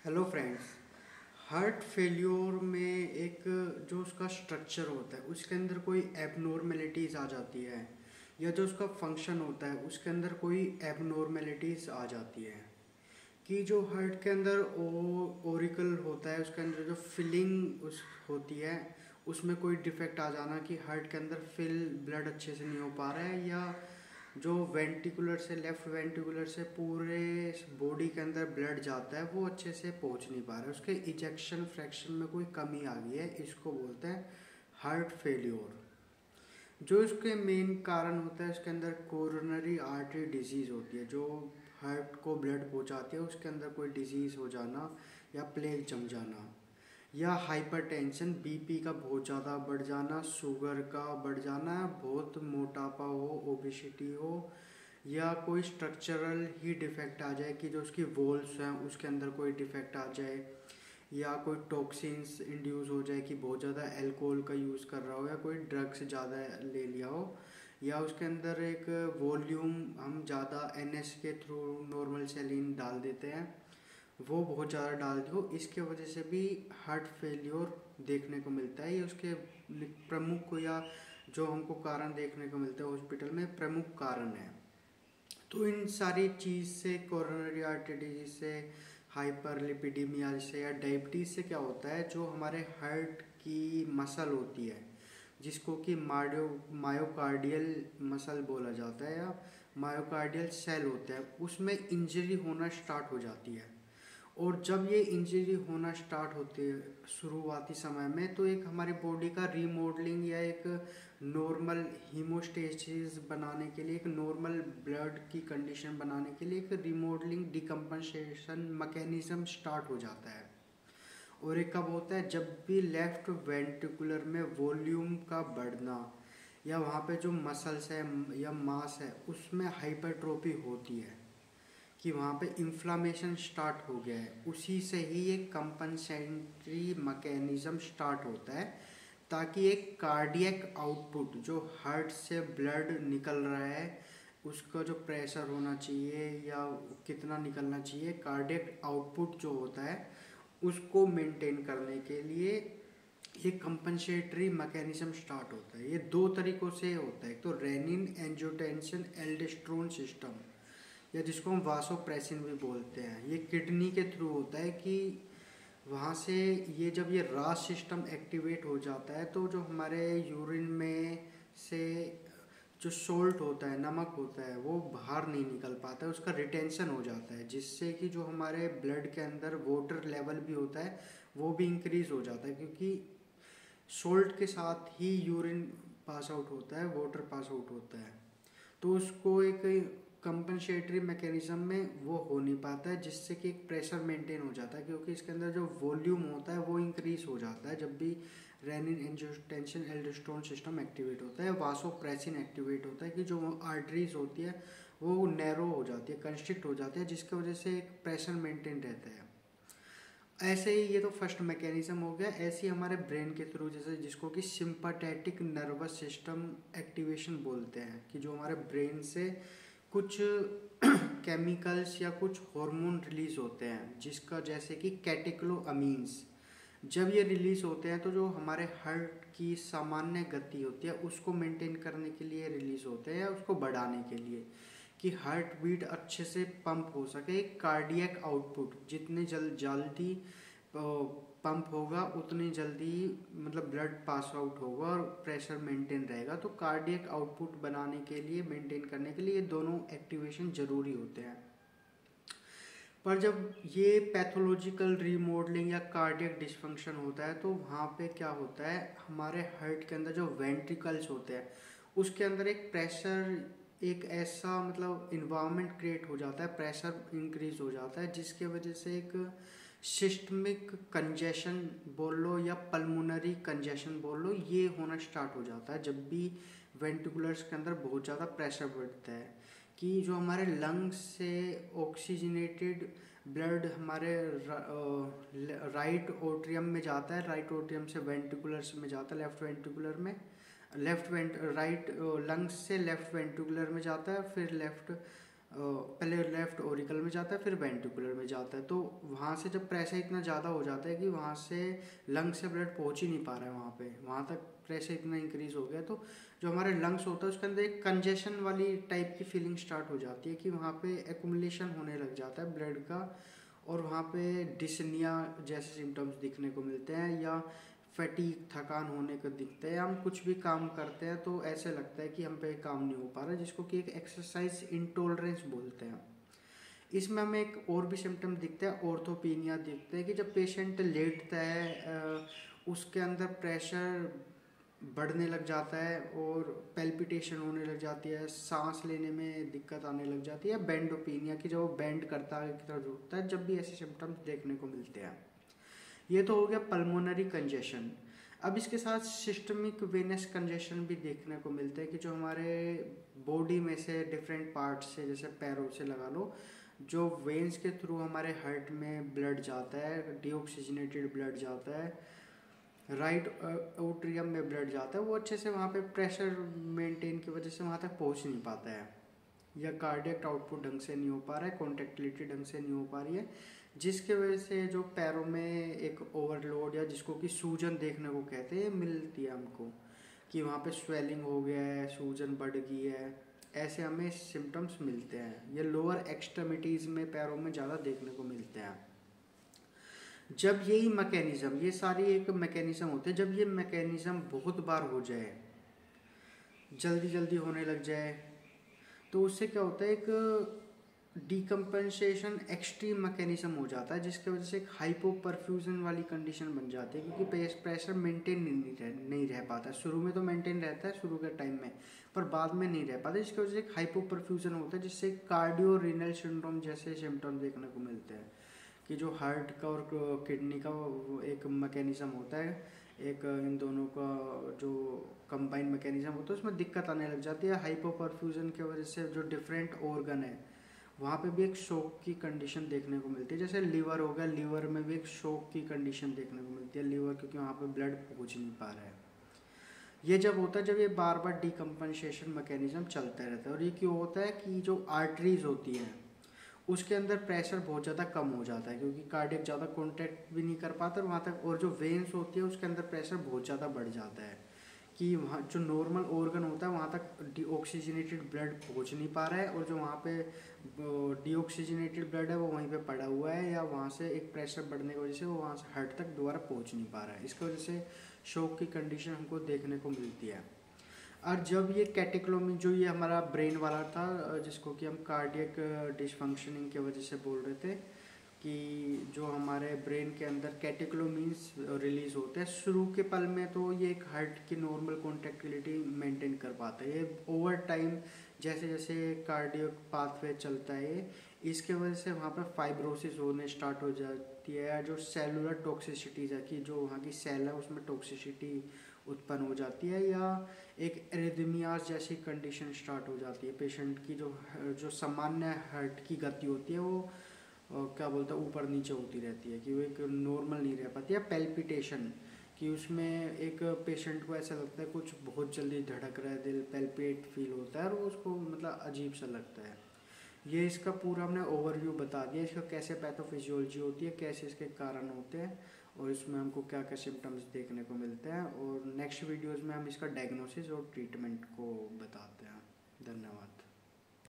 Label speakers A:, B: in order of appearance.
A: Hello friends. Heart failure में एक जो उसका स्ट्रक्चर होता है उसके अंदर कोई एबनॉर्मेलिटीज़ आ जाती है, या जो उसका फंक्शन होता है उसके अंदर कोई एबनॉर्मेलिटीज़ आ जाती है। कि जो हार्ट के अंदर ओरिकल होता है उसके अंदर जो फिलिंग उस होती है उसमें कोई डिफेक्ट आ जाना, कि हार्ट के अंदर फिल ब्लड अच्छे से नहीं हो पा रहा है, या जो वेंटिकुलर से लेफ्ट वेंटिकुलर से पूरे बॉडी के अंदर ब्लड जाता है वो अच्छे से पहुंच नहीं पा रहा है, उसके इजेक्शन फ्रैक्शन में कोई कमी आ गई है, इसको बोलते हैं हार्ट फेल्योर। जो इसके मेन कारण होता है उसके अंदर कोरोनरी आर्टरी डिजीज़ होती है, जो हार्ट को ब्लड पहुंचाती है, उसके अंदर कोई डिजीज़ हो जाना या प्लेग जम जाना, या हाइपरटेंशन बीपी का बहुत ज़्यादा बढ़ जाना, शुगर का बढ़ जाना, बहुत मोटापा हो, ओबेसिटी हो, या कोई स्ट्रक्चरल ही डिफेक्ट आ जाए कि जो उसकी वॉल्स हैं उसके अंदर कोई डिफेक्ट आ जाए, या कोई टॉक्सिन्स इंड्यूस हो जाए कि बहुत ज़्यादा अल्कोहल का यूज़ कर रहा हो, या कोई ड्रग्स ज़्यादा ले लिया हो, या उसके अंदर एक वॉल्यूम हम ज़्यादा एनएस के थ्रू नॉर्मल सैलिन डाल देते हैं, वो बहुत ज़्यादा डालते हो, इसके वजह से भी हार्ट फेल्योर देखने को मिलता है। ये उसके प्रमुख या जो हमको कारण देखने को मिलता है हॉस्पिटल में प्रमुख कारण है। तो इन सारी चीज़ से, कोरोनरी आर्टरी डिजीज से, हाइपरलिपिडीमिया से या डायबिटीज़ से क्या होता है, जो हमारे हार्ट की मसल होती है जिसको कि मायोकार्डियल मसल बोला जाता है, या मायोकार्डियल सेल होता है, उसमें इंजरी होना स्टार्ट हो जाती है। और जब ये इंजरी होना स्टार्ट होती है शुरुआती समय में, तो एक हमारी बॉडी का रीमॉडलिंग या एक नॉर्मल हीमोस्टेसिस बनाने के लिए, एक नॉर्मल ब्लड की कंडीशन बनाने के लिए एक रीमॉडलिंग डिकम्पनसेशन मैकेनिज्म स्टार्ट हो जाता है। और एक कब होता है, जब भी लेफ्ट वेंट्रिकुलर में वॉल्यूम का बढ़ना, या वहाँ पे जो मसल्स है या मास है उसमें हाइपरट्रोफी होती है, कि वहाँ पे इन्फ्लामेशन स्टार्ट हो गया है, उसी से ही एक कंपनसेटरी मैकेनिज्म स्टार्ट होता है, ताकि एक कार्डियक आउटपुट जो हार्ट से ब्लड निकल रहा है उसका जो प्रेशर होना चाहिए या कितना निकलना चाहिए, कार्डियक आउटपुट जो होता है उसको मेंटेन करने के लिए ये कंपनसेटरी मैकेनिज्म स्टार्ट होता है। ये दो तरीक़ों से होता है, एक तो रेनिन एंजियोटेंसिन एल्डोस्टेरोन सिस्टम, या जिसको हम वासोप्रेसिन भी बोलते हैं, ये किडनी के थ्रू होता है, कि वहाँ से ये जब ये रास सिस्टम एक्टिवेट हो जाता है तो जो हमारे यूरिन में से जो सोल्ट होता है, नमक होता है, वो बाहर नहीं निकल पाता है, उसका रिटेंशन हो जाता है, जिससे कि जो हमारे ब्लड के अंदर वाटर लेवल भी होता है वो भी इंक्रीज हो जाता है, क्योंकि सोल्ट के साथ ही यूरिन पास आउट होता है, वाटर पास आउट होता है। तो उसको एक कंपनसेटरी मैकेनिज्म में वो हो नहीं पाता है, जिससे कि एक प्रेशर मेंटेन हो जाता है, क्योंकि इसके अंदर जो वॉल्यूम होता है वो इंक्रीज हो जाता है जब भी renin angiotensin aldosterone system activate होता है, वासोप्रेसिन एक्टिवेट होता है, कि जो आर्टरीज होती है वो नैरो हो जाती है, कंस्ट्रिक्ट हो जाती है, जिसकी वजह से एक प्रेशर मेंटेन रहता है। ऐसे ही ये तो फर्स्ट मैकेनिज्म हो गया। ऐसे ही हमारे ब्रेन के थ्रू, जैसे जिसको कि सिंपैथेटिक नर्वस सिस्टम एक्टिवेशन बोलते हैं, कि जो हमारे ब्रेन से कुछ केमिकल्स या कुछ हार्मोन रिलीज होते हैं, जिसका जैसे कि कैटेकोलामीन्स, जब ये रिलीज होते हैं तो जो हमारे हार्ट की सामान्य गति होती है उसको मेंटेन करने के लिए रिलीज होते हैं, या उसको बढ़ाने के लिए, कि हार्ट बीट अच्छे से पंप हो सके, कार्डियक आउटपुट जितने जल्दी पंप होगा उतनी जल्दी मतलब ब्लड पास आउट होगा और प्रेशर मेंटेन रहेगा। तो कार्डियक आउटपुट बनाने के लिए, मेंटेन करने के लिए ये दोनों एक्टिवेशन जरूरी होते हैं। पर जब ये पैथोलॉजिकल रीमॉडलिंग या कार्डियक डिसफंक्शन होता है तो वहाँ पे क्या होता है, हमारे हार्ट के अंदर जो वेंट्रिकल्स होते हैं उसके अंदर एक प्रेशर, एक ऐसा मतलब इन्वायरमेंट क्रिएट हो जाता है, प्रेशर इंक्रीज हो जाता है, जिसके वजह से एक सिस्टमिक कंजेशन बोल लो या पल्मोनरी कंजेशन बोल लो, ये होना स्टार्ट हो जाता है जब भी वेंट्रिकुलर्स के अंदर बहुत ज़्यादा प्रेशर बढ़ता है, कि जो हमारे लंग्स से ऑक्सीजनेटेड ब्लड हमारे राइट ओट्रियम में जाता है, राइट ओट्रियम से वेंट्रिकुलर्स में जाता है, लेफ्ट वेंट्रिकुलर में, राइट लंग्स से लेफ्ट वेंट्रिकुलर में जाता है, फिर लेफ्ट पहले लेफ्ट ओरिकल में जाता है फिर वेंट्रिकुलर में जाता है। तो वहाँ से जब प्रेशर इतना ज़्यादा हो जाता है कि वहाँ से लंग से ब्लड पहुँच ही नहीं पा रहा है वहाँ पे, वहाँ तक प्रेशर इतना इंक्रीज हो गया, तो जो हमारे लंग्स होता है उसके अंदर एक कंजेशन वाली टाइप की फीलिंग स्टार्ट हो जाती है कि वहाँ पे एक्यूमुलेशन होने लग जाता है ब्लड का, और वहाँ पे डिसनिया जैसे सिम्टम्स दिखने को मिलते हैं, या फटीग थकान होने को दिखते हैं। हम कुछ भी काम करते हैं तो ऐसे लगता है कि हम पे काम नहीं हो पा रहा, जिसको कि एक एक्सरसाइज इंटॉलरेंस बोलते हैं। इसमें हमें एक और भी सिम्टम दिखते हैं, ऑर्थोपीनिया दिखते हैं कि जब पेशेंट लेटता है उसके अंदर प्रेशर बढ़ने लग जाता है और पेल्पिटेशन होने लग जाती है, सांस लेने में दिक्कत आने लग जाती है। बेंडोपीनिया की जब वो बेंड करता है की तरफ झुकता है, जब भी ऐसे सिम्टम्स देखने को मिलते हैं। ये तो हो गया पल्मोनरी कंजेशन। अब इसके साथ सिस्टमिक वेनस कंजेशन भी देखने को मिलते हैं कि जो हमारे बॉडी में से डिफरेंट पार्ट्स से, जैसे पैरों से लगा लो, जो वेन्स के थ्रू हमारे हार्ट में ब्लड जाता है, डीऑक्सीजनेटेड ब्लड जाता है, राइट एट्रियम में ब्लड जाता है, वो अच्छे से वहाँ पे प्रेशर मेंटेन की वजह से वहाँ तक पहुँच नहीं पाता है, या कार्डियक आउटपुट ढंग से नहीं हो पा रहा है, कॉन्ट्रेक्टिलिटी ढंग से नहीं हो पा रही है, जिसके वजह से जो पैरों में एक ओवरलोड या जिसको कि सूजन देखने को कहते हैं मिलती है हमको, कि वहाँ पे स्वेलिंग हो गया है, सूजन बढ़ गई है, ऐसे हमें सिम्टम्स मिलते हैं। ये लोअर एक्सट्रीमिटीज़ में पैरों में ज़्यादा देखने को मिलते हैं। जब यही मैकेनिज्म, ये सारी एक मैकेनिज्म होते हैं, जब ये मैकेनिज्म बहुत बार हो जाए, जल्दी जल्दी होने लग जाए, तो उससे क्या होता है, एक डीकम्पनसेशन एक्सट्रीम मैकेनिज्म हो जाता है, जिसकी वजह से एक हाइपो परफ्यूजन वाली कंडीशन बन जाती है, क्योंकि प्रेशर मेंटेन नहीं रह पाता। शुरू में तो मेंटेन रहता है शुरू के टाइम में, पर बाद में नहीं रह पाता, जिसकी वजह से एक हाइपो परफ्यूजन होता है, जिससे कार्डियो रीनल सिंड्रोम जैसे सिम्टम्स देखने को मिलते हैं, कि जो हार्ट का और किडनी का एक मैकेनिज्म होता है, एक इन दोनों का जो कंबाइन मैकेनिज्म होता है, उसमें दिक्कत आने लग जाती है। हाइपो परफ्यूजन की वजह से जो डिफरेंट ऑर्गन है वहाँ पे भी एक शोक की कंडीशन देखने को मिलती है। जैसे लीवर हो गया, लीवर में भी एक शोक की कंडीशन देखने को मिलती है, लीवर क्योंकि वहाँ पे ब्लड पहुँच नहीं पा रहा है। ये जब होता है, जब ये बार बार डीकम्पनसेशन मैकेनिज्म चलता रहता है, और ये क्यों होता है कि जो आर्टरीज होती हैं उसके अंदर प्रेशर बहुत ज़्यादा कम हो जाता है, क्योंकि कार्डियक ज़्यादा कॉन्ट्रैक्ट भी नहीं कर पाता वहाँ तक, और जो वेन्स होती है उसके अंदर प्रेशर बहुत ज़्यादा बढ़ जाता है, कि वहाँ जो नॉर्मल ऑर्गन होता है वहाँ तक डीऑक्सीजनेटेड ब्लड पहुँच नहीं पा रहा है, और जो वहाँ पे डीऑक्सीजनेटेड ब्लड है वो वहीं पे पड़ा हुआ है, या वहाँ से एक प्रेशर बढ़ने की वजह से वो वहाँ से हार्ट तक दोबारा पहुँच नहीं पा रहा है। इसकी वजह से शॉक की कंडीशन हमको देखने को मिलती है। और जब ये कैटेक्लोमी, जो ये हमारा ब्रेन वाला था, जिसको कि हम कार्डियक डिसफंक्शनिंग की वजह से बोल रहे थे, कि जो हमारे ब्रेन के अंदर कैटेक्लोमीन्स रिलीज होते हैं शुरू के पल में, तो ये एक हार्ट की नॉर्मल कॉन्ट्रैक्टिलिटी मेंटेन कर पाता है। ये ओवर टाइम जैसे जैसे कार्डियक पाथवे चलता है, इसके वजह से वहाँ पर फाइब्रोसिस होने स्टार्ट हो जाती है, जो सेलुलर टॉक्सिसिटीज है, कि जो वहाँ की सेल है उसमें टॉक्सिसिटी उत्पन्न हो जाती है, या एक एरिथमियाज जैसी कंडीशन स्टार्ट हो जाती है। पेशेंट की जो सामान्य हार्ट की गति होती है वो क्या बोलते हैं ऊपर नीचे होती रहती है, कि वो एक नॉर्मल नहीं रह पाती है। पेल्पिटेशन, कि उसमें एक पेशेंट को ऐसा लगता है कुछ बहुत जल्दी धड़क रहा है, दिल पेल्पेट फील होता है, और उसको मतलब अजीब सा लगता है। ये इसका पूरा हमने ओवरव्यू बता दिया, इसका कैसे पैथोफिजियोलॉजी होती है, कैसे इसके कारण होते हैं, और इसमें हमको क्या क्या सिम्टम्स देखने को मिलते हैं, और नेक्स्ट वीडियोज़ में हम इसका डायग्नोसिस और ट्रीटमेंट को बताते हैं। धन्यवाद।